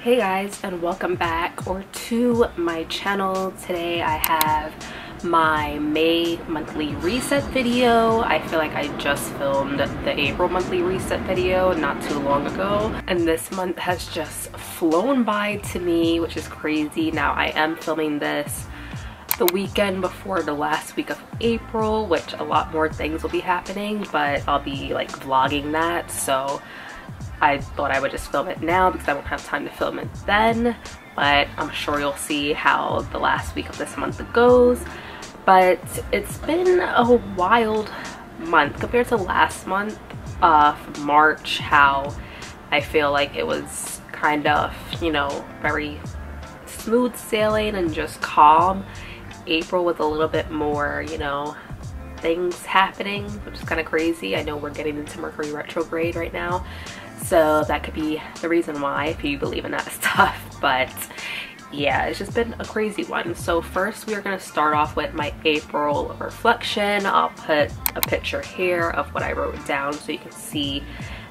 Hey guys, and welcome back to my channel. Today I have my May monthly reset video. I feel like I just filmed the April monthly reset video not too long ago, and this month has just flown by to me, which is crazy. Now I am filming this the weekend before the last week of April, which a lot more things will be happening, but I'll be like vlogging that, so I thought I would just film it now because I won't have time to film it then, but I'm sure you'll see how the last week of this month goes. But it's been a wild month compared to last month of March, how I feel like it was kind of, you know, very smooth sailing and just calm. April was a little bit more, you know, things happening, which is kind of crazy. I know we're getting into Mercury retrograde right now, so that could be the reason why, if you believe in that stuff. But yeah, it's just been a crazy one. So first we are going to start off with my April reflection. I'll put a picture here of what I wrote down so you can see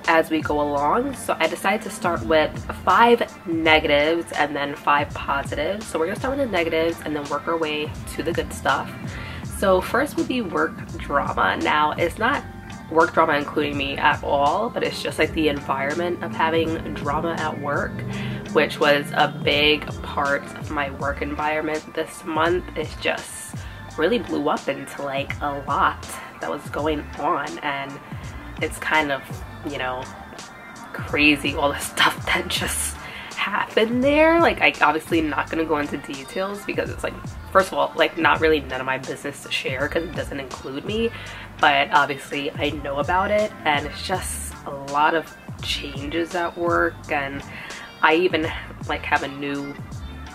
as we go along. So I decided to start with 5 negatives and then 5 positives. So we're going to start with the negatives and then work our way to the good stuff. So first would be work drama. Now it's not work drama including me at all, but it's just like the environment of having drama at work, which was a big part of my work environment this month. It just really blew up into like a lot that was going on, and it's kind of, you know, crazy all the stuff that just happened there. Like, I obviously not gonna go into details because it's like, first of all, like not really none of my business to share because it doesn't include me, but obviously I know about it, and it's just a lot of changes at work. And I even like have a new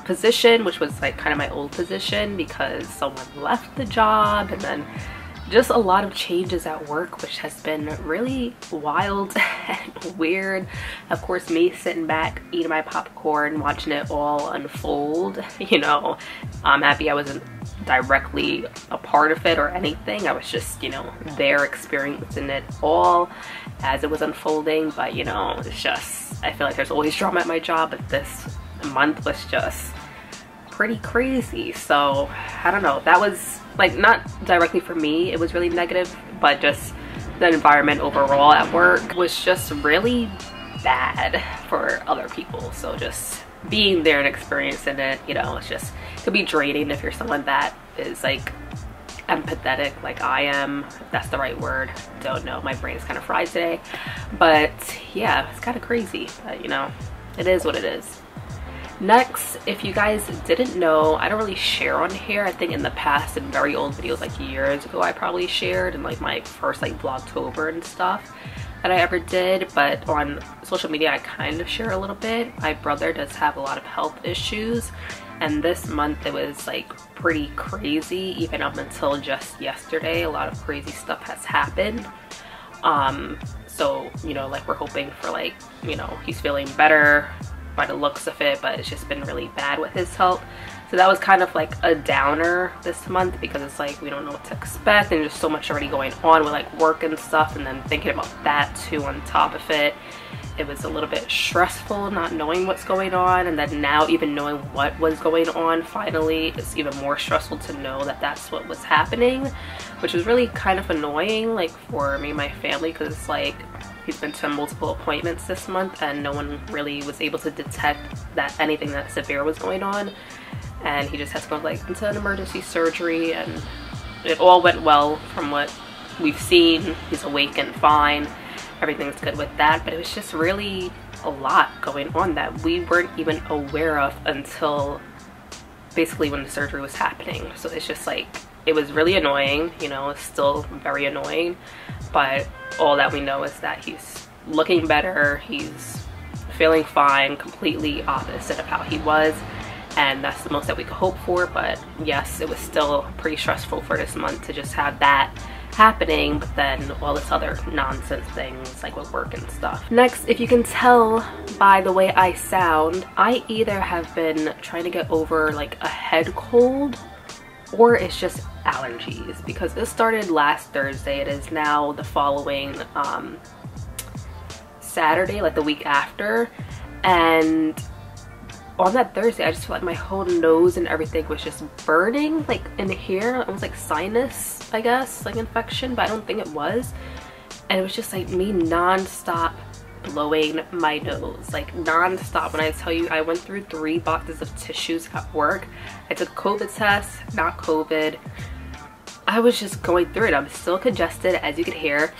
position, which was like kind of my old position because someone left the job, and then just a lot of changes at work, which has been really wild and weird. Of course, me sitting back eating my popcorn, watching it all unfold, you know, I'm happy I wasn't directly a part of it or anything. I was just, you know, there experiencing it all as it was unfolding. But you know, it's just, I feel like there's always drama at my job, but this month was just pretty crazy. So I don't know, that was like not directly for me, it was really negative, but just the environment overall at work was just really bad for other people. So just being there and experiencing it, you know, it's just, it could be draining if you're someone that is like empathetic like I am, if that's the right word. Don't know, my brain is kind of fried today. But yeah, it's kind of crazy, but you know, it is what it is. Next, if you guys didn't know, I don't really share on here. I think in the past, in very old videos like years ago, I probably shared in like my first like Vlogtober and stuff that I ever did, but on social media I kind of share a little bit. My brother does have a lot of health issues, and this month it was like pretty crazy. Even up until just yesterday, a lot of crazy stuff has happened. So you know, like we're hoping for like, you know, he's feeling better by the looks of it, but it's just been really bad with his health. So that was kind of like a downer this month because it's like we don't know what to expect, and just so much already going on with like work and stuff, and then thinking about that too on top of it. It was a little bit stressful not knowing what's going on, and then now even knowing what was going on finally, it's even more stressful to know that that's what was happening, which was really kind of annoying like for me and my family, because it's like he's been to multiple appointments this month and no one really was able to detect that anything that severe was going on, and he just has to go like into an emergency surgery, and it all went well from what we've seen. He's awake and fine, everything's good with that, but it was just really a lot going on that we weren't even aware of until basically when the surgery was happening. So it's just like, it was really annoying, you know, it's still very annoying, but all that we know is that he's looking better, he's feeling fine, completely opposite of how he was, and that's the most that we could hope for. But yes, it was still pretty stressful for this month to just have that happening, but then all this other nonsense things like with work and stuff. Next, if you can tell by the way I sound, I either have been trying to get over like a head cold or it's just allergies, because this started last Thursday. It is now the following Saturday, like the week after, and on that Thursday, I just felt like my whole nose and everything was just burning, like in here. It was like sinus, I guess, like infection, but I don't think it was. And it was just like me non-stop blowing my nose, like non-stop. When I tell you, I went through 3 boxes of tissues at work. I took a COVID test, not COVID. I was just going through it. I'm still congested, as you can hear,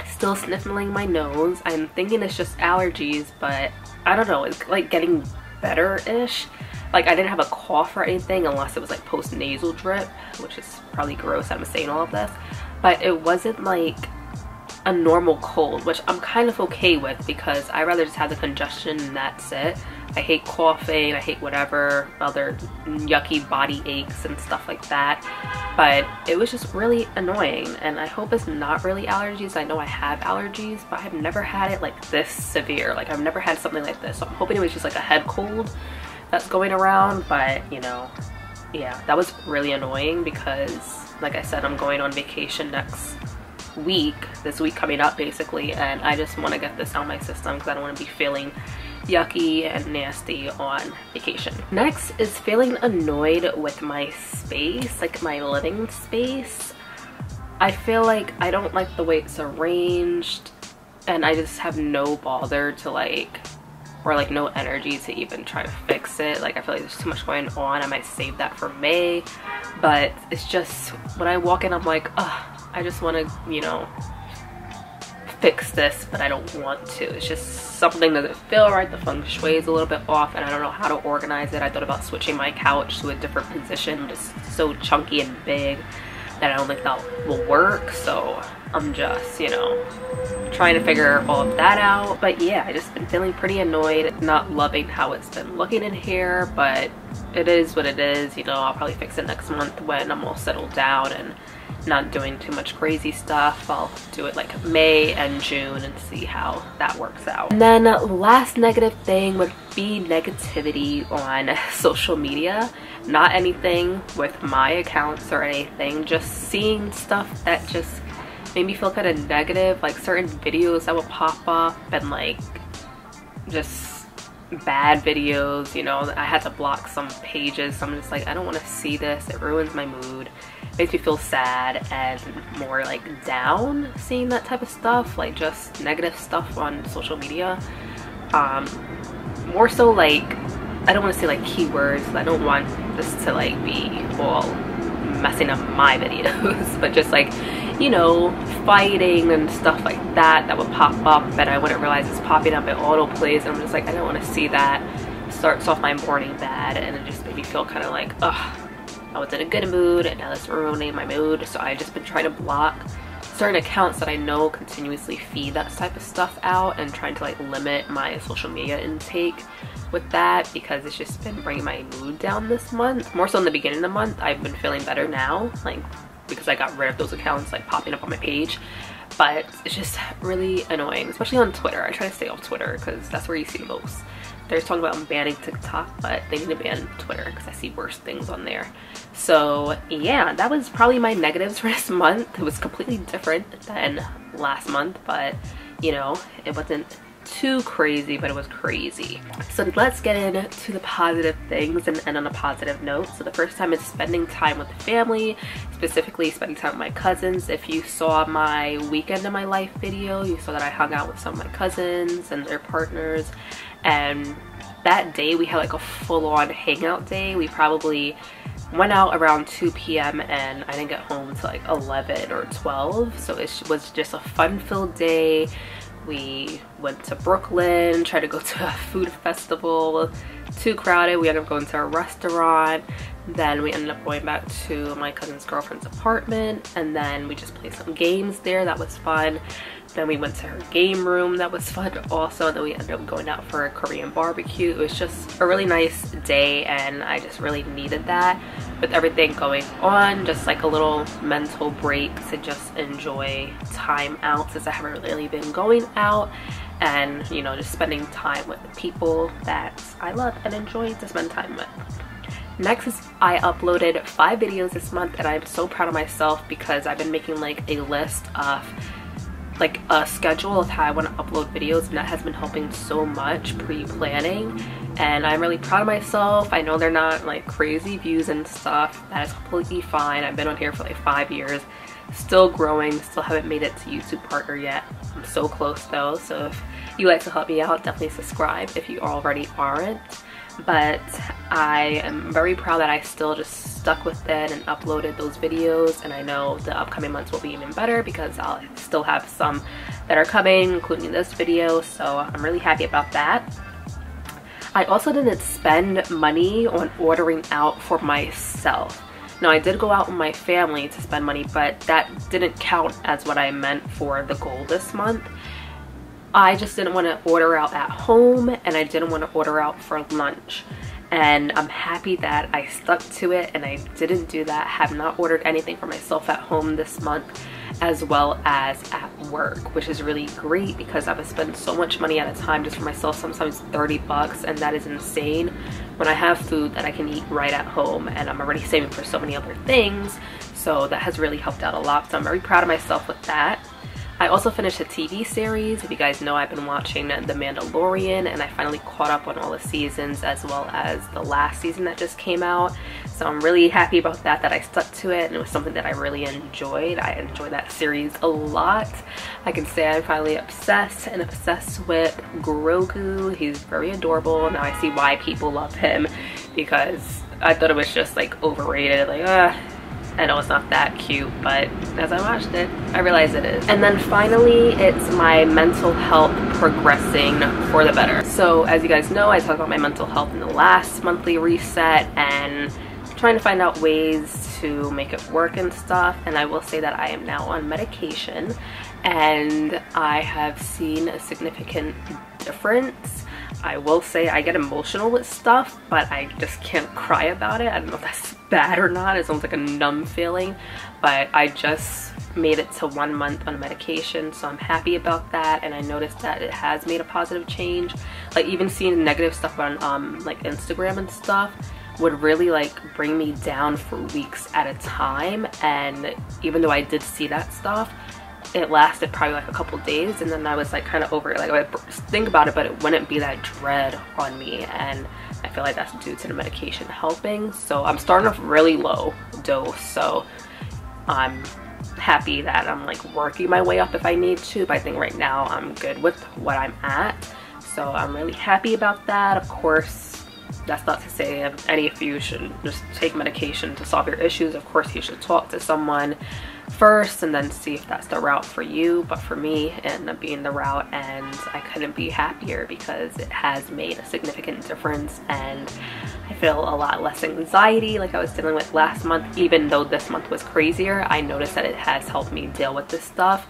still sniffling my nose. I'm thinking it's just allergies, but I don't know, it's like getting better-ish. Like I didn't have a cough or anything unless it was like post-nasal drip, which is probably gross that I'm saying all of this, but it wasn't like a normal cold, which I'm kind of okay with because I rather just have the congestion and that's it. I hate coughing, I hate whatever other yucky body aches and stuff like that, but it was just really annoying. And I hope it's not really allergies. I know I have allergies, but I've never had it like this severe. Like I've never had something like this, so I'm hoping it was just like a head cold that's going around. But you know, yeah, that was really annoying because like I said, I'm going on vacation next week, this week coming up basically, and I just want to get this out of my system because I don't want to be feeling yucky and nasty on vacation. Next is feeling annoyed with my space, like my living space. I feel like I don't like the way it's arranged, and I just have no bother to like, or like no energy to even try to fix it. Like I feel like there's too much going on. I might save that for May, but it's just when I walk in, I'm like, ugh, I just want to, you know, fix this, but I don't want to. It's just something doesn't feel right. The feng shui is a little bit off and I don't know how to organize it. I thought about switching my couch to a different position, just so chunky and big that I don't think that will work. So I'm just, you know, trying to figure all of that out. But yeah, I just been feeling pretty annoyed, not loving how it's been looking in here, but it is what it is. You know, I'll probably fix it next month when I'm all settled down and not doing too much crazy stuff. I'll do it like May and June and see how that works out. And then last negative thing would be negativity on social media. Not anything with my accounts or anything, just seeing stuff that just made me feel kind of negative, like certain videos that will pop up and like just bad videos, you know. I had to block some pages, so I'm just like, I don't want to see this. It ruins my mood, makes me feel sad and more like down seeing that type of stuff, like just negative stuff on social media. More so like, I don't want to say like keywords, I don't want this to like be all messing up my videos, but just like, you know, fighting and stuff like that that would pop up and I wouldn't realize it's popping up. It auto plays and I'm just like, I don't want to see that. Starts off my morning bad and it just made me feel kind of like, ugh, I was in a good mood and now it's ruining my mood. So I just been trying to block certain accounts that I know continuously feed that type of stuff out and trying to like limit my social media intake with that because it's just been bringing my mood down this month. More so in the beginning of the month. I've been feeling better now, like because I got rid of those accounts like popping up on my page, but it's just really annoying, especially on Twitter. I try to stay off Twitter because that's where you see the most. They're talking about banning TikTok, but they need to ban Twitter because I see worse things on there. So yeah, that was probably my negatives for this month. It was completely different than last month, but you know, it wasn't too crazy, but it was crazy. So let's get into the positive things and end on a positive note. So the first time is spending time with the family, specifically spending time with my cousins. If you saw my weekend in my life video, you saw that I hung out with some of my cousins and their partners, and that day we had like a full-on hangout day. We probably went out around 2 p.m. and I didn't get home until like 11 or 12, so it was just a fun-filled day. We went to Brooklyn, tried to go to a food festival, too crowded. We ended up going to a restaurant. Then we ended up going back to my cousin's girlfriend's apartment and then we just played some games there. That was fun. Then we went to her game room. That was fun also. Then we ended up going out for a Korean barbecue. It was just a really nice day and I just really needed that with everything going on. Just like a little mental break to just enjoy time out since I haven't really been going out, and you know, just spending time with the people that I love and enjoy to spend time with. Next is I uploaded 5 videos this month and I'm so proud of myself because I've been making like a list of like a schedule of how I want to upload videos, and that has been helping so much pre-planning, and I'm really proud of myself. I know they're not like crazy views and stuff. That is completely fine. I've been on here for like 5 years, still growing, still haven't made it to YouTube partner yet. I'm so close though, so if you like to help me out, definitely subscribe if you already aren't. But I am very proud that I still just stuck with it and uploaded those videos, and I know the upcoming months will be even better because I'll still have some that are coming, including this video, so I'm really happy about that. I also didn't spend money on ordering out for myself. Now, I did go out with my family to spend money, but that didn't count as what I meant for the goal this month. I just didn't want to order out at home, and I didn't want to order out for lunch. And I'm happy that I stuck to it and I didn't do that. Have not ordered anything for myself at home this month, as well as at work, which is really great because I would spend so much money at a time just for myself, sometimes 30 bucks, and that is insane when I have food that I can eat right at home, and I'm already saving for so many other things. So that has really helped out a lot, so I'm very proud of myself with that. I also finished a TV series. If you guys know, I've been watching The Mandalorian, and I finally caught up on all the seasons as well as the last season that just came out. So I'm really happy about that I stuck to it, and it was something that I really enjoyed. I enjoyed that series a lot. I can say I'm finally obsessed with Grogu. He's very adorable. Now I see why people love him, because I thought it was just like overrated, like I know it's not that cute, but as I watched it, I realized it is. And then finally, it's my mental health progressing for the better. So as you guys know, I talked about my mental health in the last monthly reset and trying to find out ways to make it work and stuff. And I will say that I am now on medication, and I have seen a significant difference. I will say I get emotional with stuff, but I just can't cry about it. I don't know if that's bad or not. It's almost like a numb feeling, but I just made it to 1 month on medication, so I'm happy about that. And I noticed that it has made a positive change. Like even seeing negative stuff on like Instagram and stuff would really like bring me down for weeks at a time. And even though I did see that stuff, it lasted probably like a couple days, and then I was like kind of over it. Like I would think about it, but it wouldn't be that dread on me, and I feel like that's due to the medication helping. So I'm starting off really low dose, so I'm happy that I'm like working my way up if I need to, but I think right now I'm good with what I'm at, so I'm really happy about that. Of course, that's not to say if any of you should just take medication to solve your issues. Of course, you should talk to someone first and then see if that's the route for you, but for me it ended up being the route, and I couldn't be happier because it has made a significant difference, and I feel a lot less anxiety like I was dealing with last month. Even though this month was crazier, I noticed that it has helped me deal with this stuff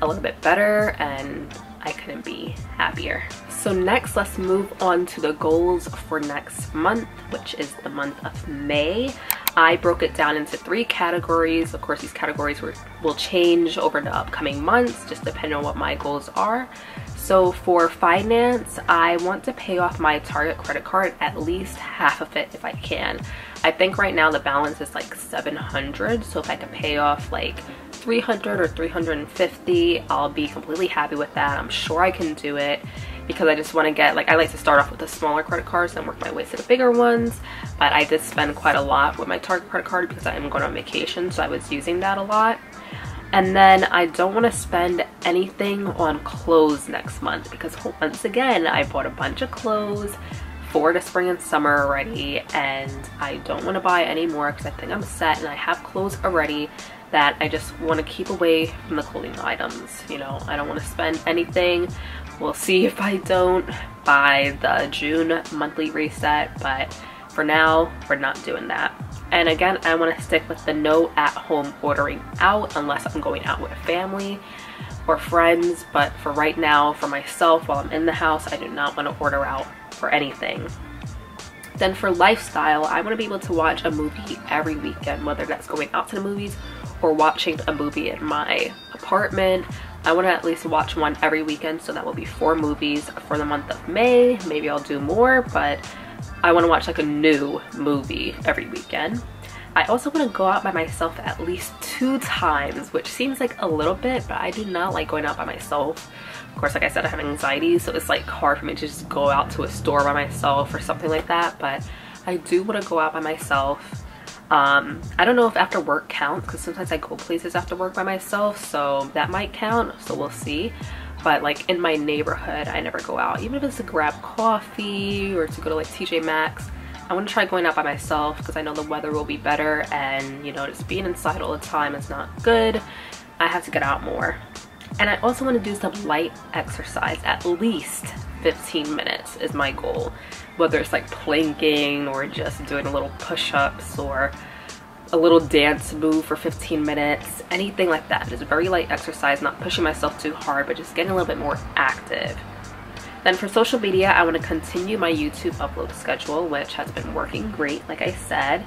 a little bit better, and I couldn't be happier. So next, let's move on to the goals for next month, which is the month of May. I broke it down into 3 categories. Of course, these categories will change over the upcoming months, just depending on what my goals are. So for finance, I want to pay off my Target credit card, at least half of it if I can. I think right now the balance is like $700, so if I could pay off like $300 or $350, I'll be completely happy with that. I'm sure I can do it, because I just want to get, like, I like to start off with the smaller credit cards and work my way to the bigger ones. But I did spend quite a lot with my Target credit card because I am going on vacation, so I was using that a lot. And then I don't want to spend anything on clothes next month, because once again, I bought a bunch of clothes for the spring and summer already, and I don't want to buy any more because I think I'm set and I have clothes already that I just want to keep away from the clothing items. You know, I don't want to spend anything. We'll see if I don't by the June monthly reset, but for now, we're not doing that. And again, I want to stick with the no at-home ordering out unless I'm going out with family or friends. But for right now, for myself, while I'm in the house, I do not want to order out for anything. Then for lifestyle, I want to be able to watch a movie every weekend, whether that's going out to the movies or watching a movie in my apartment. I want to at least watch one every weekend, so that will be 4 movies for the month of May. Maybe I'll do more, but I want to watch like a new movie every weekend. I also want to go out by myself at least 2 times, which seems like a little bit, but I do not like going out by myself. Of course, like I said, I have anxiety, so it's like hard for me to just go out to a store by myself or something like that, but I do want to go out by myself. I don't know if after work counts, because sometimes I go places after work by myself, so that might count, so we'll see. But like in my neighborhood, I never go out, even if it's to grab coffee or to go to like TJ Maxx. I want to try going out by myself because I know the weather will be better, and you know, just being inside all the time is not good. I have to get out more. And I also want to do some light exercise, at least 15 minutes is my goal. Whether it's like planking or just doing a little push-ups or a little dance move for 15 minutes, anything like that. Just very light exercise, not pushing myself too hard, but just getting a little bit more active. Then for social media, I want to continue my YouTube upload schedule, which has been working great, like I said.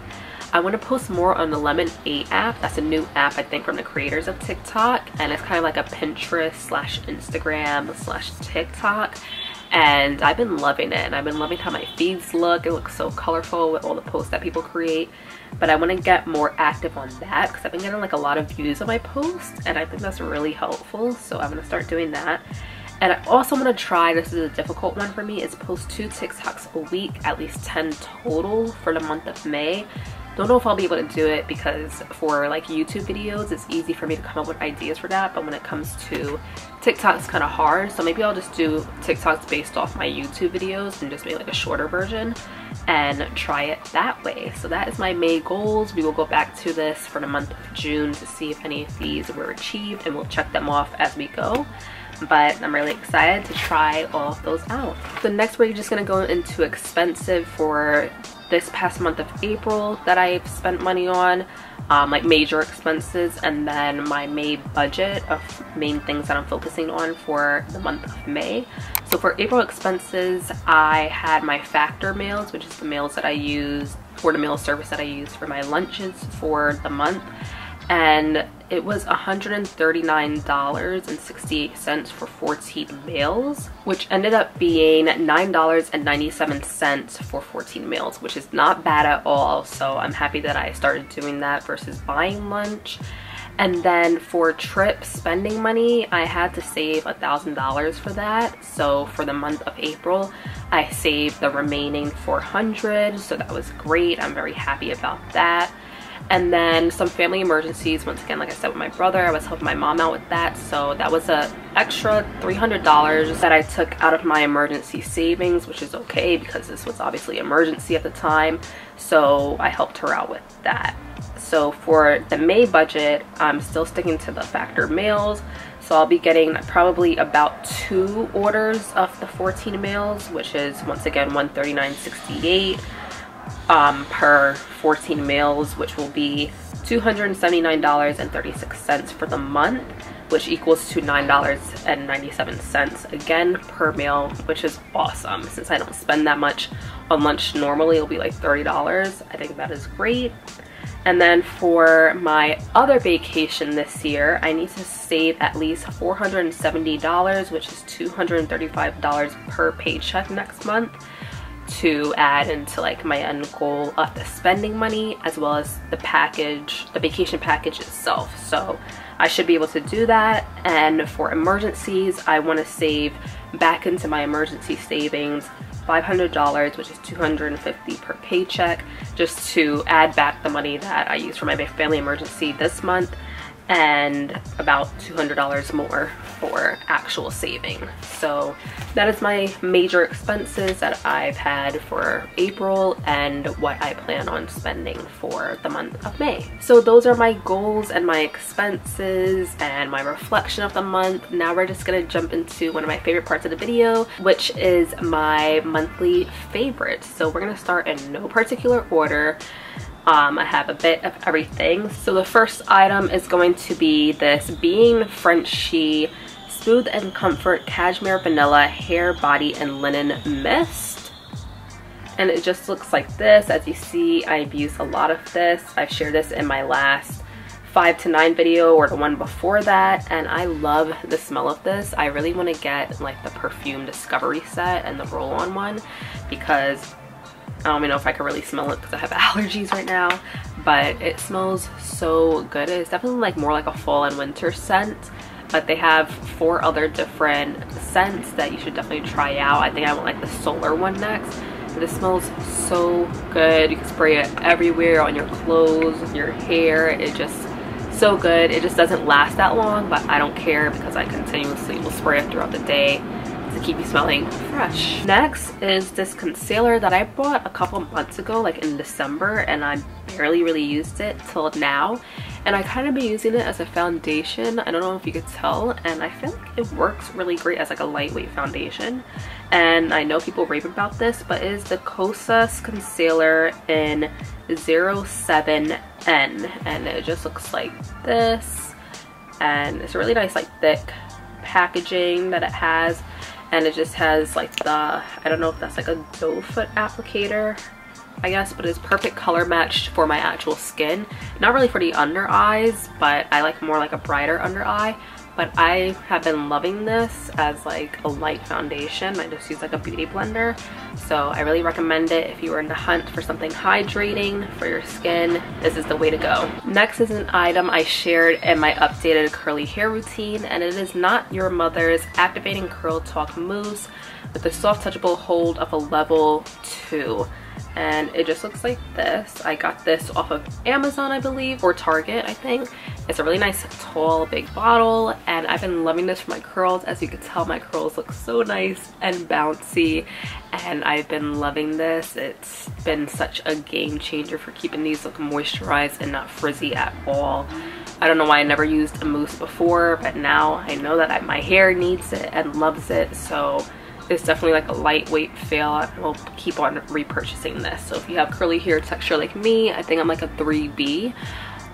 I want to post more on the Lemon 8 app. That's a new app, I think, from the creators of TikTok, and it's kind of like a Pinterest slash Instagram slash TikTok. And I've been loving it, and I've been loving how my feeds look. It looks so colorful with all the posts that people create. But I want to get more active on that because I've been getting like a lot of views on my posts, and I think that's really helpful. So I'm going to start doing that. And I also want to try, this is a difficult one for me, is post 2 TikToks a week, at least 10 total for the month of May. Don't know if I'll be able to do it because for like YouTube videos, it's easy for me to come up with ideas for that. But when it comes to TikTok, it's kind of hard. So maybe I'll just do TikToks based off my YouTube videos and just make like a shorter version and try it that way. So that is my May goals. We will go back to this for the month of June to see if any of these were achieved, and we'll check them off as we go. But I'm really excited to try all of those out. So next we're just gonna go into expensive for this past month of April that I've spent money on, like major expenses, and then my May budget of main things that I'm focusing on for the month of May. So for April expenses, I had my Factor meals, which is the meals that I use, for the meal service that I use for my lunches for the month. And it was $139.68 for 14 meals, which ended up being $9.97 for 14 meals, which is not bad at all. So I'm happy that I started doing that versus buying lunch. And then for trip spending money, I had to save $1,000 for that. So for the month of April, I saved the remaining $400. So that was great. I'm very happy about that. And then some family emergencies, once again, like I said, with my brother, I was helping my mom out with that. So that was an extra $300 that I took out of my emergency savings, which is okay because this was obviously an emergency at the time. So I helped her out with that. So for the May budget, I'm still sticking to the Factor meals. So I'll be getting probably about 2 orders of the 14 meals, which is once again $139.68. Per 14 meals, which will be $279.36 for the month, which equals to $9.97 again per meal, which is awesome. Since I don't spend that much on lunch normally, it'll be like $30. I think that is great. And then for my other vacation this year, I need to save at least $470, which is $235 per paycheck next month, to add into like my end goal of the spending money, as well as the package, the vacation package itself. So I should be able to do that. And for emergencies, I want to save back into my emergency savings $500, which is $250 per paycheck, just to add back the money that I used for my family emergency this month, and about $200 more for actual saving. So that is my major expenses that I've had for April and what I plan on spending for the month of May. So those are my goals and my expenses and my reflection of the month. Now we're just gonna jump into one of my favorite parts of the video, which is my monthly favorites. So we're gonna start in no particular order. I have a bit of everything. So the first item is going to be this Being Frenchy Smooth and Comfort Cashmere Vanilla Hair, Body, and Linen Mist. And it just looks like this. As you see, I've used a lot of this. I've shared this in my last 5 to 9 video or the one before that, and I love the smell of this. I really want to get like the perfume discovery set and the roll-on one, because I don't even know if I can really smell it because I have allergies right now, but it smells so good. It's definitely like more like a fall and winter scent, but they have 4 other different scents that you should definitely try out. I think I want like the solar one next. But it smells so good. You can spray it everywhere, on your clothes, your hair. It just so good. It just doesn't last that long, but I don't care because I continuously will spray it throughout the day to keep you smelling fresh. Next is this concealer that I bought a couple months ago, like in December, and I barely really used it till now. And I kind of been using it as a foundation. I don't know if you could tell, and I feel like it works really great as like a lightweight foundation. And I know people rave about this, but it is the Kosas concealer in 07N, and it just looks like this. And it's a really nice like thick packaging that it has, and it just has like the, I don't know if that's like a doe foot applicator, I guess, but it's perfect color matched for my actual skin. Not really for the under eyes, but I like more like a brighter under eye. But I have been loving this as like a light foundation. I just use like a beauty blender. So I really recommend it if you are in the hunt for something hydrating for your skin. This is the way to go. Next is an item I shared in my updated curly hair routine, and it is Not Your Mother's Activating Curl Talk Mousse with the soft touchable hold of a level 2. And it just looks like this. I got this off of Amazon, I believe, or Target, I think. It's a really nice tall big bottle, and I've been loving this for my curls. As you can tell, my curls look so nice and bouncy, and I've been loving this. It's been such a game changer for keeping these look moisturized and not frizzy at all. I don't know why I never used a mousse before, but now I know that my hair needs it and loves it, so it's definitely like a lightweight fail. I will keep on repurchasing this. So if you have curly hair texture like me, I think I'm like a 3B.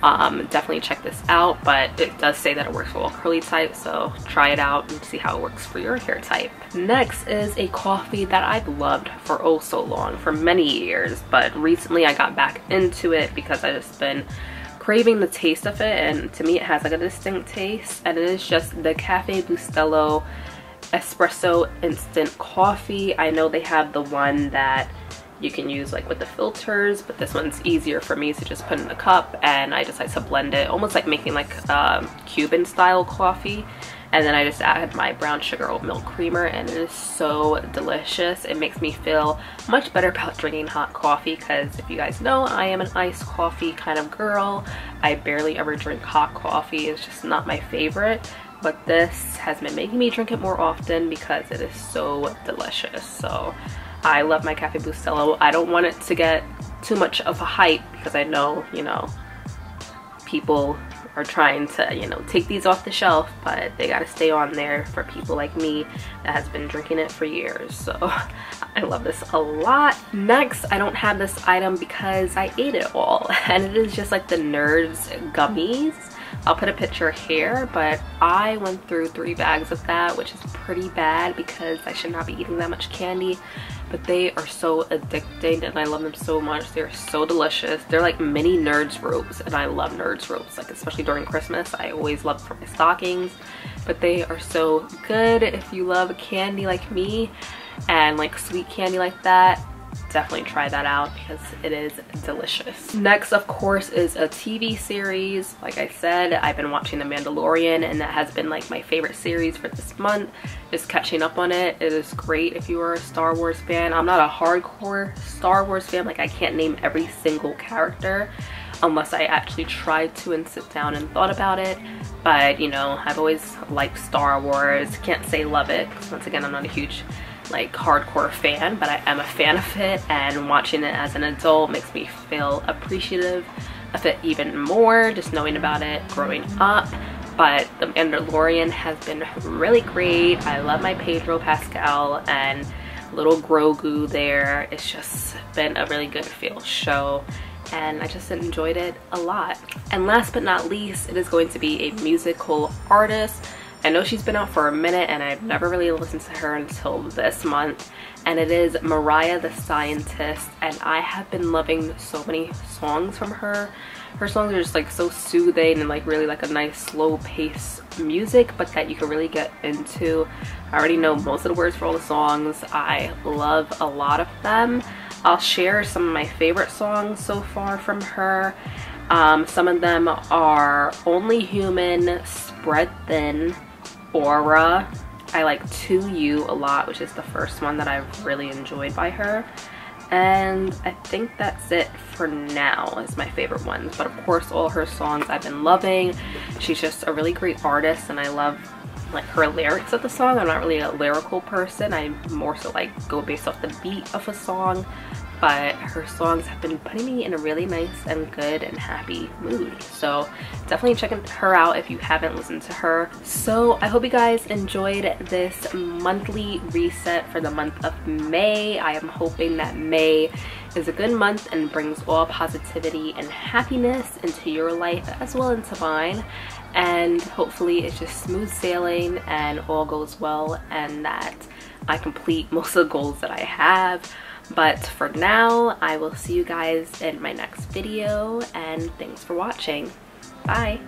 Definitely check this out, but it does say that it works for all curly types, so try it out and see how it works for your hair type. Next is a coffee that I've loved for oh so long, for many years, but recently I got back into it because I just been craving the taste of it, and to me it has like a distinct taste, and it is just the Cafe Bustelo espresso instant coffee. I know they have the one that you can use like with the filters, but this one's easier for me to just put in a cup, and I just like to blend it almost like making like Cuban style coffee, and then I just add my brown sugar oat milk creamer, and it is so delicious. It makes me feel much better about drinking hot coffee, because if you guys know, I am an iced coffee kind of girl. I barely ever drink hot coffee. It's just not my favorite. But this has been making me drink it more often because it is so delicious. So I love my Cafe Bustelo. I don't want it to get too much of a hype because I know, you know, people are trying to, you know, take these off the shelf, but they gotta stay on there for people like me that has been drinking it for years. So I love this a lot. Next, I don't have this item because I ate it all, and it is just like the Nerds gummies. I'll put a picture here, but I went through 3 bags of that, which is pretty bad because I should not be eating that much candy, but they are so addicting and I love them so much. They're so delicious. They're like mini Nerds ropes, and I love Nerds ropes, like especially during Christmas. I always love them for my stockings, but they are so good. If you love candy like me and like sweet candy like that, definitely try that out because it is delicious. Next, of course, is a TV series. Like I said, I've been watching The Mandalorian, and that has been like my favorite series for this month. Just catching up on it. It is great if you are a Star Wars fan. I'm not a hardcore Star Wars fan. Like I can't name every single character unless I actually tried to and sit down and thought about it. But you know, I've always liked Star Wars. Can't say love it because once again, I'm not a huge like hardcore fan, but I am a fan of it, and watching it as an adult makes me feel appreciative of it even more, just knowing about it growing up. But The Mandalorian has been really great. I love my Pedro Pascal and little Grogu there. It's just been a really good feel show, and I just enjoyed it a lot. And last but not least, it is going to be a musical artist. I know she's been out for a minute and I've never really listened to her until this month, and it is Mariah the Scientist, and I have been loving so many songs from her. Her songs are just like so soothing and like really like a nice slow pace music, but that you can really get into. I already know most of the words for all the songs. I love a lot of them. I'll share some of my favorite songs so far from her. Some of them are Only Human, Spread Thin, Aura. I like To You a lot, which is the first one that I've really enjoyed by her. And I think that's it for now as my favorite ones. But of course, all her songs I've been loving. She's just a really great artist, and I love like her lyrics of the song. I'm not really a lyrical person. I more so like go based off the beat of a song. But her songs have been putting me in a really nice and good and happy mood. So definitely check her out if you haven't listened to her. So I hope you guys enjoyed this monthly reset for the month of May. I am hoping that May is a good month and brings all positivity and happiness into your life as well into mine. And hopefully it's just smooth sailing and all goes well, and that I complete most of the goals that I have. But for now, I will see you guys in my next video, and thanks for watching. Bye.